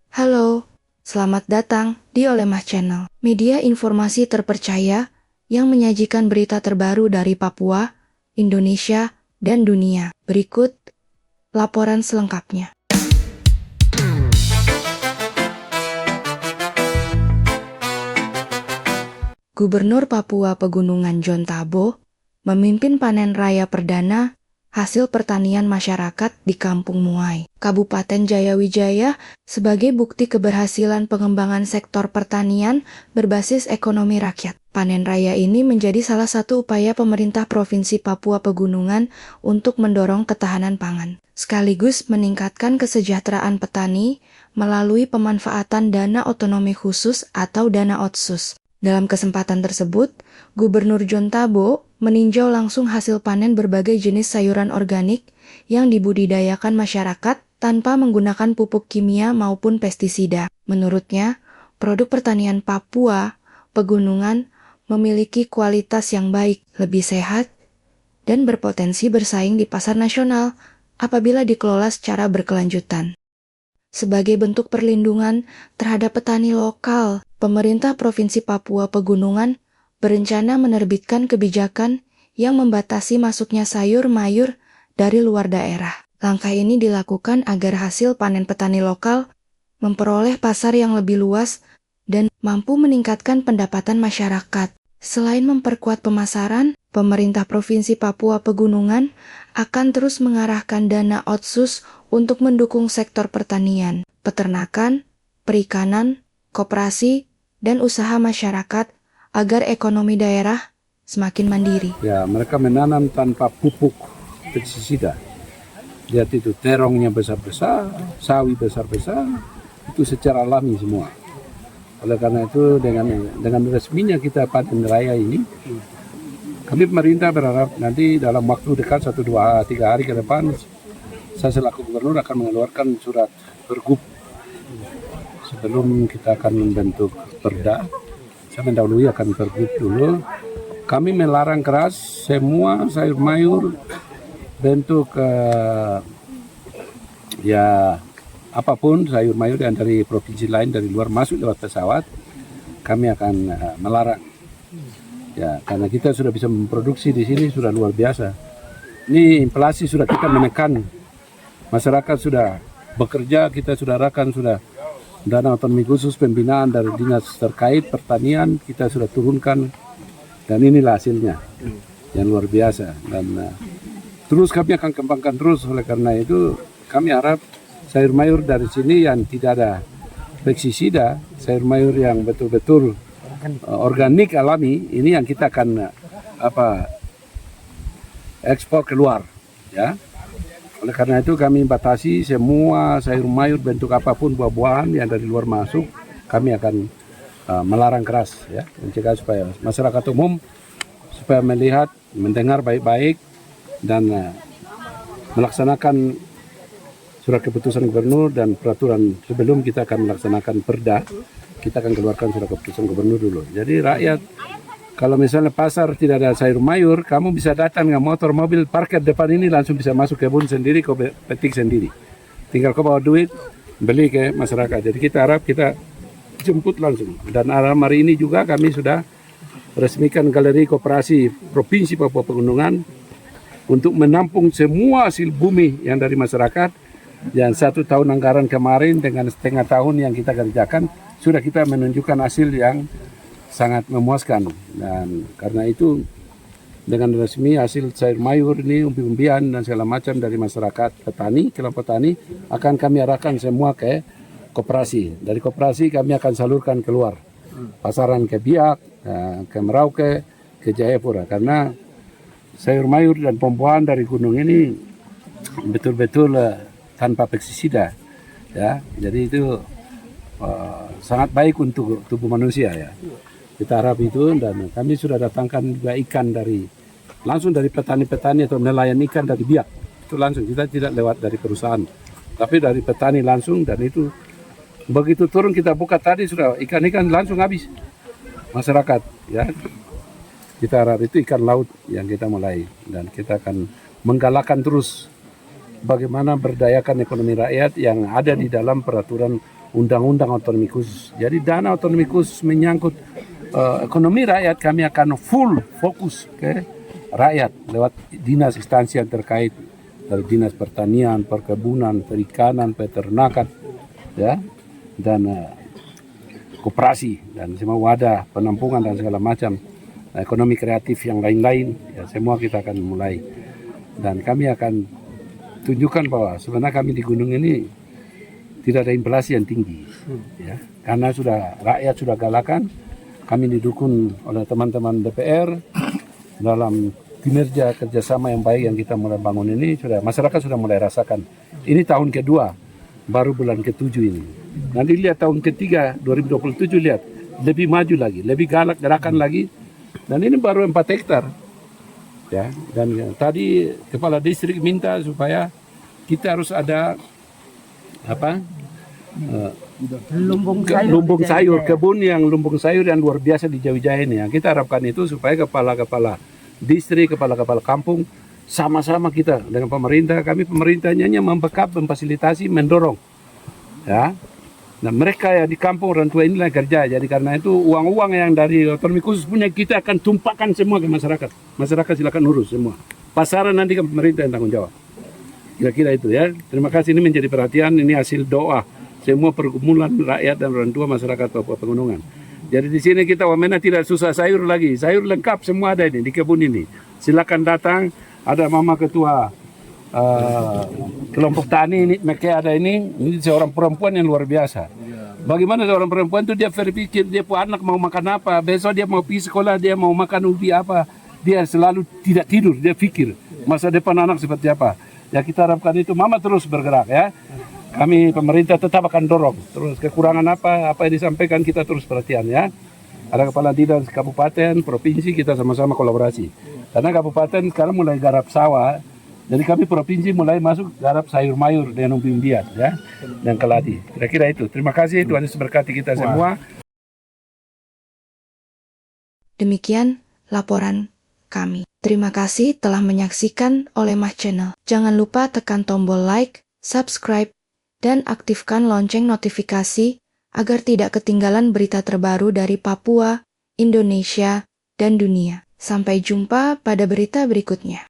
Halo, selamat datang di Olemah Channel, media informasi terpercaya yang menyajikan berita terbaru dari Papua, Indonesia, dan dunia. Berikut laporan selengkapnya. Gubernur Papua Pegunungan John Thabo memimpin panen raya perdana hasil pertanian masyarakat di Kampung Muai, Kabupaten Jayawijaya sebagai bukti keberhasilan pengembangan sektor pertanian berbasis ekonomi rakyat. Panen raya ini menjadi salah satu upaya pemerintah Provinsi Papua Pegunungan untuk mendorong ketahanan pangan, sekaligus meningkatkan kesejahteraan petani melalui pemanfaatan dana otonomi khusus atau dana otsus. Dalam kesempatan tersebut, Gubernur John Thabo meninjau langsung hasil panen berbagai jenis sayuran organik yang dibudidayakan masyarakat tanpa menggunakan pupuk kimia maupun pestisida. Menurutnya, produk pertanian Papua Pegunungan memiliki kualitas yang baik, lebih sehat, dan berpotensi bersaing di pasar nasional apabila dikelola secara berkelanjutan. Sebagai bentuk perlindungan terhadap petani lokal, pemerintah Provinsi Papua Pegunungan berencana menerbitkan kebijakan yang membatasi masuknya sayur mayur dari luar daerah. Langkah ini dilakukan agar hasil panen petani lokal memperoleh pasar yang lebih luas dan mampu meningkatkan pendapatan masyarakat. Selain memperkuat pemasaran, pemerintah Provinsi Papua Pegunungan akan terus mengarahkan dana otsus untuk mendukung sektor pertanian, peternakan, perikanan, koperasi, dan usaha masyarakat agar ekonomi daerah semakin mandiri. Ya, mereka menanam tanpa pupuk pestisida. Lihat itu, terongnya besar-besar, sawi besar-besar, itu secara alami semua. Oleh karena itu dengan resminya kita panen raya ini, kami pemerintah berharap nanti dalam waktu dekat 1, 2, 3 hari ke depan, saya selaku gubernur akan mengeluarkan surat pergub sebelum kita akan membentuk perda. Saya mendahului akan pergub dulu. Kami melarang keras semua sayur mayur bentuk apapun sayur mayur yang dari provinsi lain dari luar masuk lewat pesawat, kami akan melarang. Ya, karena kita sudah bisa memproduksi di sini sudah luar biasa. Ini inflasi sudah kita menekan, masyarakat sudah bekerja, kita sudah arahkan sudah dana otonomi khusus pembinaan dari dinas terkait pertanian kita sudah turunkan, dan inilah hasilnya yang luar biasa. Dan terus kami akan kembangkan terus. Oleh karena itu kami harap sayur mayur dari sini yang tidak ada pestisida, sayur mayur yang betul-betul organik alami, ini yang kita akan ekspor keluar, ya. Oleh karena itu kami batasi semua sayur mayur bentuk apapun, buah-buahan yang dari luar masuk, kami akan melarang keras, ya, mencegah supaya masyarakat umum supaya melihat, mendengar baik-baik dan melaksanakan surat keputusan gubernur dan peraturan. Sebelum kita akan melaksanakan perda, kita akan keluarkan surat keputusan gubernur dulu. Jadi rakyat, kalau misalnya pasar tidak ada sayur mayur, kamu bisa datang dengan motor, mobil, parkir depan ini langsung bisa masuk kebun sendiri, kau petik sendiri. Tinggal kau bawa duit, beli ke masyarakat. Jadi kita harap kita jemput langsung. Dan hari ini juga kami sudah resmikan Galeri Koperasi Provinsi Papua Pegunungan untuk menampung semua hasil bumi yang dari masyarakat. Yang 1 tahun anggaran kemarin dengan setengah tahun yang kita kerjakan, sudah kita menunjukkan hasil yang sangat memuaskan. Dan karena itu dengan resmi hasil sayur mayur ini, umbi-umbian dan segala macam dari masyarakat petani, kelompok petani, akan kami arahkan semua ke koperasi. Dari koperasi kami akan salurkan keluar pasaran ke Biak, ke Merauke, ke Jayapura. Karena sayur mayur dan buah-buahan dari gunung ini betul-betul tanpa pestisida, ya. Jadi itu sangat baik untuk tubuh manusia, ya. Kita harap itu, dan kami sudah datangkan juga ikan langsung dari petani-petani atau nelayan ikan dari Biak. Itu langsung, kita tidak lewat dari perusahaan, tapi dari petani langsung. Dan itu begitu turun kita buka tadi sudah ikan-ikan langsung habis masyarakat, ya. Kita harap itu ikan laut yang kita mulai, dan kita akan menggalakkan terus bagaimana berdayakan ekonomi rakyat yang ada di dalam peraturan undang-undang otonomi khusus. Jadi dana otonomi khusus menyangkut ekonomi rakyat, kami akan full fokus ke rakyat lewat dinas instansi yang terkait, dari dinas pertanian, perkebunan, perikanan, peternakan, ya, dan koperasi dan semua wadah penampungan dan segala macam ekonomi kreatif yang lain-lain, ya, semua kita akan mulai. Dan kami akan tunjukkan bahwa sebenarnya kami di gunung ini tidak ada inflasi yang tinggi, ya, karena rakyat sudah galakan. Kami didukung oleh teman-teman DPR dalam kinerja kerjasama yang baik yang kita mulai bangun ini. Masyarakat sudah mulai rasakan. Ini tahun kedua, baru bulan ke-7 ini. Nanti lihat tahun ketiga 2027, lihat lebih maju lagi, lebih galak gerakan lagi. Dan ini baru 4 hektar, ya. Dan tadi kepala distrik minta supaya kita harus ada lumbung sayur, kebun yang lumbung sayur yang luar biasa di Jayawijaya ini. Kita harapkan itu supaya kepala-kepala distrik, kepala-kepala kampung sama-sama kita dengan pemerintah. Kami pemerintahnya membackup, memfasilitasi, mendorong, ya. Nah, mereka ya di kampung orang tua inilah kerja. Jadi karena itu uang-uang yang dari otonomi khusus punya kita akan tumpahkan semua ke masyarakat. Masyarakat silakan urus semua. Pasaran nanti ke pemerintah yang tanggung jawab. Kira-kira itu, ya. Terima kasih, ini menjadi perhatian, ini hasil doa semua pergumulan rakyat dan orang tua masyarakat Papua Pegunungan. Jadi di sini kita wamena tidak susah sayur lagi. Sayur lengkap semua ada ini di kebun ini. Silakan datang, ada mama ketua kelompok tani ini, mereka ada ini seorang perempuan yang luar biasa. Bagaimana seorang perempuan itu dia berpikir dia punya anak mau makan apa, besok dia mau pergi sekolah, dia mau makan ubi apa, dia selalu tidak tidur, dia pikir masa depan anak seperti apa. Ya kita harapkan itu mama terus bergerak, ya. Kami pemerintah tetap akan dorong terus kekurangan apa yang disampaikan kita terus perhatian, ya. Ada kepala dinas kabupaten, provinsi, kita sama-sama kolaborasi. Karena kabupaten sekarang mulai garap sawah. Jadi kami provinsi mulai masuk garap sayur mayur dengan umbi-umbian, ya, dan keladi. Kira-kira itu. Terima kasih, Tuhan Yesus berkati kita semua. Demikian laporan kami. Terima kasih telah menyaksikan Olemah Channel. Jangan lupa tekan tombol like, subscribe, dan aktifkan lonceng notifikasi agar tidak ketinggalan berita terbaru dari Papua, Indonesia, dan dunia. Sampai jumpa pada berita berikutnya.